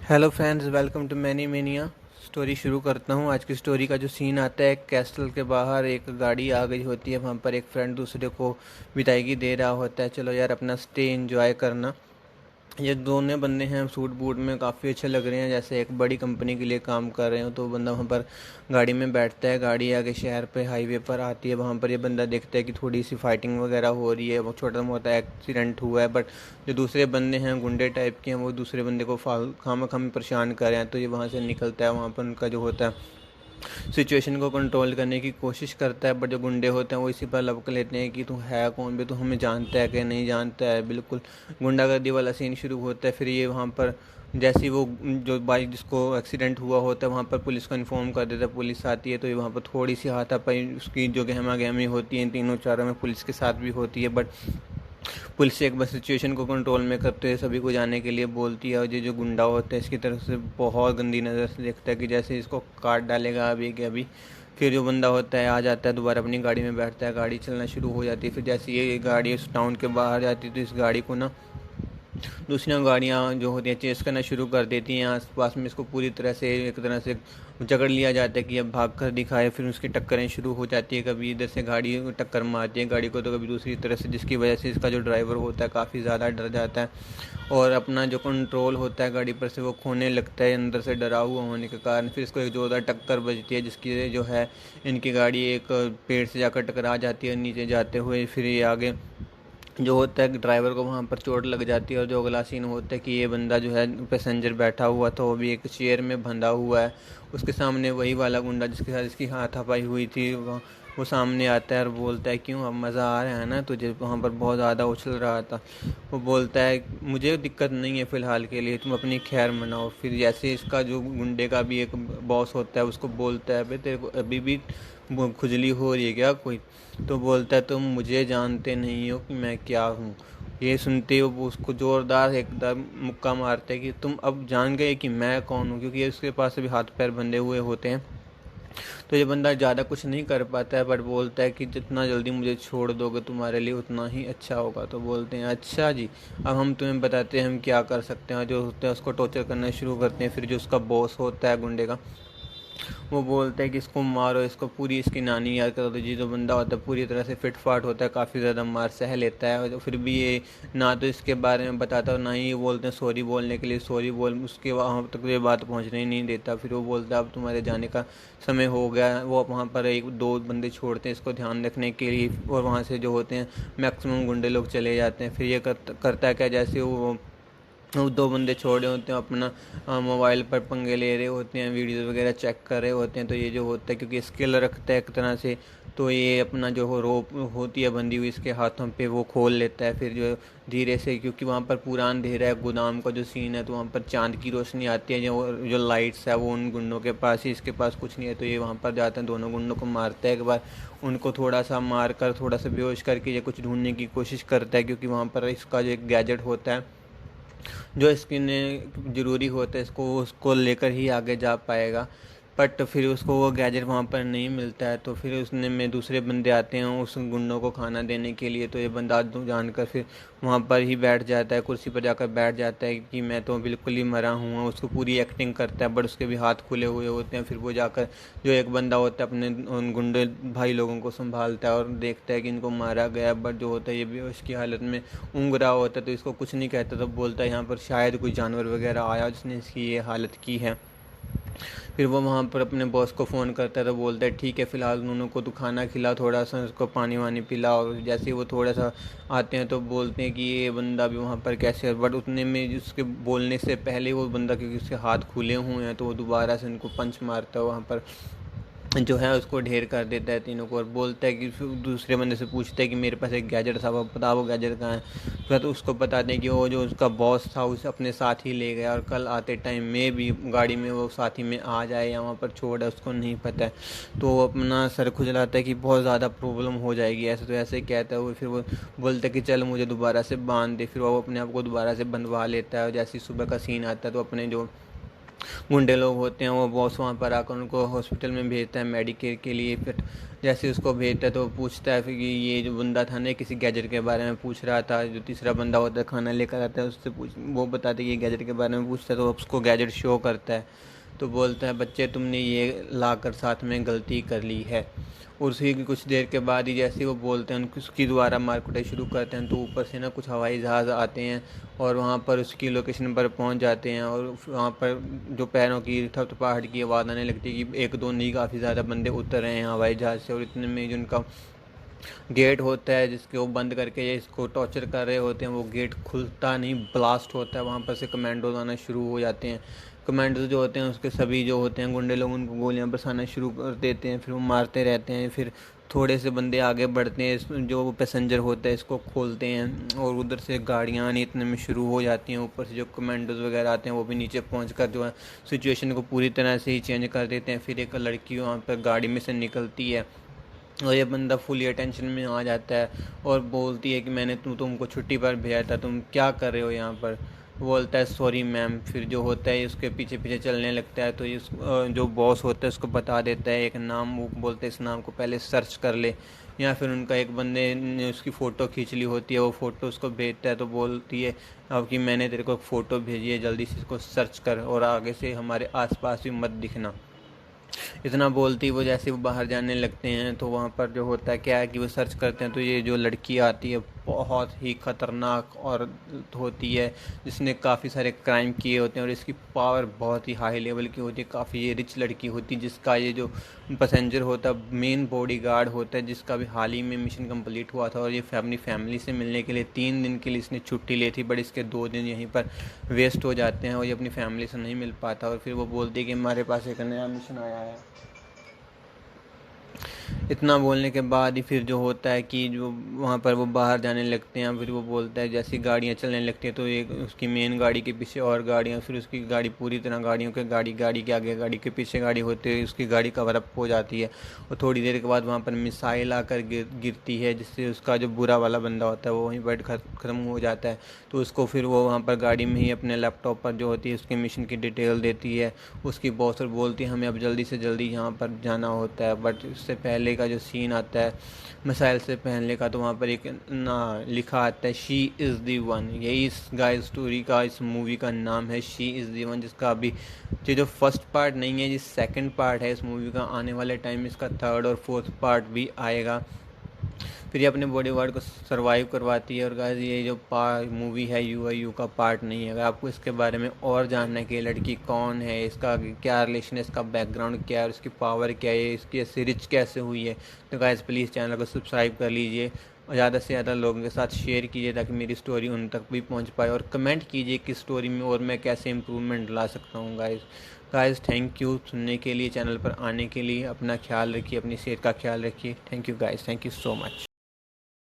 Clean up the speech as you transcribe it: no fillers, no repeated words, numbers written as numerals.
Hello friends, welcome to many mania. Story शुरू करता हूँ। आज की स्टोरी का जो सीन आता है, एक कैसल के बाहर एक गाड़ी आ गई होती है। वहाँ पर एक फ्रेंड दूसरे को विदाईगी दे रहा होता है, चलो यार अपना स्टे एंजॉय करना। ये दोनों बंदे हैं सूट बूट में, काफ़ी अच्छे लग रहे हैं, जैसे एक बड़ी कंपनी के लिए काम कर रहे हो। तो बंदा वहाँ पर गाड़ी में बैठता है, गाड़ी आगे शहर पे हाईवे पर आती है। वहाँ पर ये बंदा देखता है कि थोड़ी सी फाइटिंग वगैरह हो रही है, वो छोटा मोटा एक्सीडेंट हुआ है। बट जो दूसरे बंदे हैं गुंडे टाइप के हैं, वो दूसरे बंदे को खामा खामी परेशान कर रहे हैं। तो ये वहाँ से निकलता है, वहाँ पर उनका जो होता है सिचुएशन को कंट्रोल करने की कोशिश करता है। बट जो गुंडे होते हैं वो इसी पर लपक लेते हैं कि तू है कौन भी, तू हमें जानता है कि नहीं जानता है। बिल्कुल गुंडागर्दी वाला सीन शुरू होता है। फिर ये वहाँ पर जैसे ही वो जो बाइक जिसको एक्सीडेंट हुआ होता है वहाँ पर पुलिस को इन्फॉर्म कर देता है, पुलिस आती है। तो ये वहाँ पर थोड़ी सी हाथापाई उसकी जो गहमा गहमी होती है इन तीनों चारों में पुलिस के साथ भी होती है। बट पुलिस एक बार सिचुएशन को कंट्रोल में करते हुए सभी को जाने के लिए बोलती है। और ये जो गुंडा होता है इसकी तरफ से बहुत गंदी नज़र से देखता है कि जैसे इसको काट डालेगा अभी के अभी। फिर जो बंदा होता है आ जाता है, दोबारा अपनी गाड़ी में बैठता है, गाड़ी चलना शुरू हो जाती है। फिर जैसे ये गाड़ी उस टाउन के बाहर जाती है तो इस गाड़ी को ना दूसरी गाड़ियाँ जो होती हैं चेस करना शुरू कर देती हैं आस पास में। इसको पूरी तरह से एक तरह से जकड़ लिया जाता है कि अब भाग कर दिखाए। फिर उसकी टक्करें शुरू हो जाती है, कभी इधर से गाड़ी टक्कर मारती है गाड़ी को तो कभी दूसरी तरह से, जिसकी वजह से इसका जो ड्राइवर होता है काफ़ी ज़्यादा डर जाता है और अपना जो कंट्रोल होता है गाड़ी पर से वो खोने लगता है अंदर से डरा हुआ होने के कारण। फिर इसको एक जोरदार टक्कर बजती है जिसकी जो है इनकी गाड़ी एक पेड़ से जाकर टकरा जाती है नीचे जाते हुए। फिर ये आगे जो होता है ड्राइवर को वहाँ पर चोट लग जाती है। और जो अगला सीन होता है कि ये बंदा जो है पैसेंजर बैठा हुआ था वो भी एक चेयर में बंधा हुआ है। उसके सामने वही वाला गुंडा जिसके साथ इसकी हाथापाई हुई थी वो सामने आता है और बोलता है क्यों अब मज़ा आ रहा है ना तुझे, वहाँ पर बहुत ज़्यादा उछल रहा था। वो बोलता है मुझे दिक्कत नहीं है फ़िलहाल के लिए, तुम अपनी खैर मनाओ। फिर जैसे इसका जो गुंडे का भी एक बॉस होता है उसको बोलता है, अबे तेरे को अभी भी वो खुजली हो रही है क्या कोई? तो बोलता है तुम मुझे जानते नहीं हो कि मैं क्या हूँ। ये सुनते ही वो उसको ज़ोरदार एकदम मुक्का मारते हैं कि तुम अब जान गए कि मैं कौन हूँ, क्योंकि उसके पास अभी हाथ पैर बंधे हुए होते हैं। तो ये बंदा ज़्यादा कुछ नहीं कर पाता है बट बोलता है कि जितना जल्दी मुझे छोड़ दोगे तुम्हारे लिए उतना ही अच्छा होगा। तो बोलते हैं अच्छा जी, अब हम तुम्हें बताते हैं हम क्या कर सकते हैं। जो होता है उसको टॉर्चर करना शुरू करते हैं। फिर जो उसका बॉस होता है गुंडे का, वो बोलता है कि इसको मारो, इसको पूरी इसकी नानी याद करो। तो जी जो बंदा होता है पूरी तरह से फिट फाट होता है, काफ़ी ज़्यादा मार सह लेता है। और फिर भी ये ना तो इसके बारे में बताता और ना ही ये बोलते हैं सॉरी बोलने के लिए, सॉरी बोल उसके वहाँ तक ये बात पहुँचने ही नहीं देता। फिर वो बोलता है अब तुम्हारे जाने का समय हो गया। वो वहाँ पर एक दो बंदे छोड़ते हैं इसको ध्यान रखने के लिए और वहाँ से जो होते हैं मैक्सिमम गुंडे लोग चले जाते हैं। फिर ये करता है क्या, जैसे वो दो बंदे छोड़े होते हैं अपना मोबाइल पर पंगे ले रहे होते हैं, वीडियो वगैरह चेक कर रहे होते हैं। तो ये जो होता है क्योंकि स्किल रखता है एक तरह से, तो ये अपना जो रोप होती है बंधी हुई इसके हाथों पे वो खोल लेता है। फिर जो धीरे से, क्योंकि वहाँ पर पूरा अंधेरा है, गोदाम का जो सीन है, तो वहाँ पर चांद की रोशनी आती है। जो लाइट्स है वो उन गुंडों के पास ही, इसके पास कुछ नहीं है। तो ये वहाँ पर जाते हैं, दोनों गुंडों को मारता है एक बार, उनको थोड़ा सा मार कर थोड़ा सा बेहोश करके ये कुछ ढूंढने की कोशिश करता है। क्योंकि वहाँ पर इसका जो एक गैजेट होता है जो इसके लिए ज़रूरी होता है, इसको उसको लेकर ही आगे जा पाएगा। बट फिर उसको वो गैजेट वहाँ पर नहीं मिलता है। तो फिर उसने में दूसरे बंदे आते हैं उस गुंडों को खाना देने के लिए। तो ये बंदा जानकर फिर वहाँ पर ही बैठ जाता है, कुर्सी पर जाकर बैठ जाता है कि मैं तो बिल्कुल ही मरा हूँ। उसको पूरी एक्टिंग करता है बट उसके भी हाथ खुले हुए होते हैं। फिर वो जाकर जो एक बंदा होता है अपने उन गुंडे भाई लोगों को संभालता है और देखता है कि इनको मारा गया। बट जो होता है ये बेहोश की हालत में ऊँग रहा होता है। तो इसको कुछ नहीं कहता, तो बोलता है यहाँ पर शायद कोई जानवर वगैरह आया जिसने इसकी ये हालत की है। फिर वो वहाँ पर अपने बॉस को फ़ोन करता है, तो बोलता है ठीक है फ़िलहाल उन्होंने को तो खाना खिला, थोड़ा सा उसको पानी वानी पिला। और जैसे ही वो थोड़ा सा आते हैं तो बोलते हैं कि ये बंदा भी वहाँ पर कैसे है। बट उतने में उसके बोलने से पहले वो बंदा, क्योंकि उसके हाथ खुले हुए हैं, तो वो दोबारा से उनको पंच मारता है वहाँ पर जो है उसको ढेर कर देता है तीनों को। और बोलता है कि फिर दूसरे बंदे से पूछता है कि मेरे पास एक गैजेट था, वो बता वो गैजेट कहाँ है। फिर तो उसको बताते हैं कि वो जो उसका बॉस था उसे अपने साथ ही ले गया और कल आते टाइम में भी गाड़ी में वो साथी में आ जाए या वहाँ पर छोड़ है उसको नहीं पता है। तो वो अपना सर खुजलाता है कि बहुत ज़्यादा प्रॉब्लम हो जाएगी ऐसे, तो ऐसे ही कहता है वो। फिर वो बोलता है कि चल मुझे दोबारा से बांध दे। फिर वो अपने आप को दोबारा से बंधवा लेता है। और जैसे ही सुबह का सीन आता है तो अपने जो गुंडे लोग होते हैं वो बॉस वहाँ पर आकर उनको हॉस्पिटल में भेजता है मेडिकेयर के लिए। फिर जैसे उसको भेजता है तो वो पूछता है फिर कि ये जो बंदा था ना किसी गैजेट के बारे में पूछ रहा था। जो तीसरा बंदा होता है खाना लेकर आता है उससे वो बताते कि ये गैजेट के बारे में पूछता है तो उसको गैजेट शो करता है। तो बोलता है बच्चे तुमने ये लाकर साथ में गलती कर ली है। और उसी की कुछ देर के बाद ही जैसे वो बोलते हैं उसकी दोबारा मार कुटाई शुरू करते हैं तो ऊपर से ना कुछ हवाई जहाज़ आते हैं और वहाँ पर उसकी लोकेशन पर पहुँच जाते हैं। और वहाँ पर जो पैरों की थपथपाहट की आवाज़ आने लगती है कि एक दो नहीं काफ़ी ज़्यादा बंदे उतर रहे हैं हवाई जहाज़ से। और इतने में जो उनका गेट होता है जिसके वो बंद करके इसको टॉर्चर कर रहे होते हैं वो गेट खुलता नहीं ब्लास्ट होता है। वहाँ पर से कमांडोज आना शुरू हो जाते हैं। कमांडोज जो होते हैं उसके सभी जो होते हैं गुंडे लोग उनको गोलियां बरसाना शुरू कर देते हैं। फिर वो मारते रहते हैं। फिर थोड़े से बंदे आगे बढ़ते हैं जो पैसेंजर होता है इसको खोलते हैं और उधर से गाड़ियाँ आनी इतने में शुरू हो जाती हैं। ऊपर से जो कमांडोज वगैरह आते हैं वो भी नीचे पहुँच कर जो है सिचुएशन को पूरी तरह से ही चेंज कर देते हैं। फिर एक लड़की वहाँ पर गाड़ी में से निकलती है और ये बंदा फुली अटेंशन में आ जाता है और बोलती है कि मैंने तुमको छुट्टी पर भेजा था, तुम क्या कर रहे हो यहाँ पर। बोलता है सॉरी मैम। फिर जो होता है उसके पीछे पीछे चलने लगता है तो जो बॉस होता है उसको बता देता है एक नाम। वो बोलते हैं इस नाम को पहले सर्च कर ले। या फिर उनका एक बंदे ने उसकी फ़ोटो खींच ली होती है वो फ़ोटो उसको भेजता है तो बोलती है अब कि मैंने तेरे को एक फ़ोटो भेजी है जल्दी से इसको सर्च कर और आगे से हमारे आसपास भी मत दिखना। इतना बोलती वो जैसे वो बाहर जाने लगते हैं तो वहाँ पर जो होता है क्या है कि वो सर्च करते हैं तो ये जो लड़की आती है बहुत ही ख़तरनाक और होती है जिसने काफ़ी सारे क्राइम किए होते हैं और इसकी पावर बहुत ही हाई लेवल की होती है। काफ़ी ये रिच लड़की होती है जिसका ये जो पैसेंजर होता है मेन बॉडी गार्ड होता है जिसका भी हाल ही में मिशन कंप्लीट हुआ था। और ये अपनी फैमिली से मिलने के लिए 3 दिन के लिए इसने छुट्टी ली थी बट इसके 2 दिन यहीं पर वेस्ट हो जाते हैं और ये अपनी फैमिली से नहीं मिल पाता। और फिर वो बोलती है कि हमारे पास एक नया मिशन आया है। इतना बोलने के बाद ही फिर जो होता है कि जो वहाँ पर वो बाहर जाने लगते हैं। फिर वो बोलता है जैसी गाड़ियाँ चलने लगती हैं तो एक उसकी मेन गाड़ी के पीछे और गाड़ियाँ फिर उसकी गाड़ी पूरी तरह गाड़ियों के गाड़ी के आगे गाड़ी के पीछे गाड़ी होते हुए उसकी गाड़ी कवर अप हो जाती है। और थोड़ी देर के बाद वहाँ पर मिसाइल आकर गिरती है जिससे उसका जो बुरा वाला बंदा होता है वो वहीं पर ख़त्म हो जाता है। तो उसको फिर वो वहाँ पर गाड़ी में ही अपने लैपटॉप पर जो होती है उसके मिशन की डिटेल देती है उसकी बॉस और बोलती है हमें अब जल्दी से जल्दी यहाँ पर जाना होता है। बट इससे पहले का जो सीन आता है मिसाइल से पहले का तो वहाँ पर एक ना लिखा आता है शी इज़ दी वन। यही इस गाइस स्टोरी का इस मूवी का नाम है शी इज़ दी वन जिसका अभी ये जो फर्स्ट पार्ट नहीं है जिस सेकंड पार्ट है इस मूवी का आने वाले टाइम में इसका थर्ड और फोर्थ पार्ट भी आएगा। फिर ये अपने बॉडी गार्ड को सर्वाइव करवाती है। और गाइस ये जो मूवी है यू का पार्ट नहीं है। अगर आपको इसके बारे में और जानना है कि ये लड़की कौन है इसका क्या रिलेशन है इसका बैकग्राउंड क्या है इसकी पावर क्या है इसकी ऐसी रिच कैसे हुई है तो गाइस प्लीज़ चैनल को सब्सक्राइब कर लीजिए और ज़्यादा से ज़्यादा लोगों के साथ शेयर कीजिए ताकि मेरी स्टोरी उन तक भी पहुंच पाए। और कमेंट कीजिए कि स्टोरी में और मैं कैसे इम्प्रूवमेंट ला सकता हूँ। गाइस थैंक यू सुनने के लिए चैनल पर आने के लिए। अपना ख्याल रखिए अपनी सेहत का ख्याल रखिए। Thank you guys thank you so much.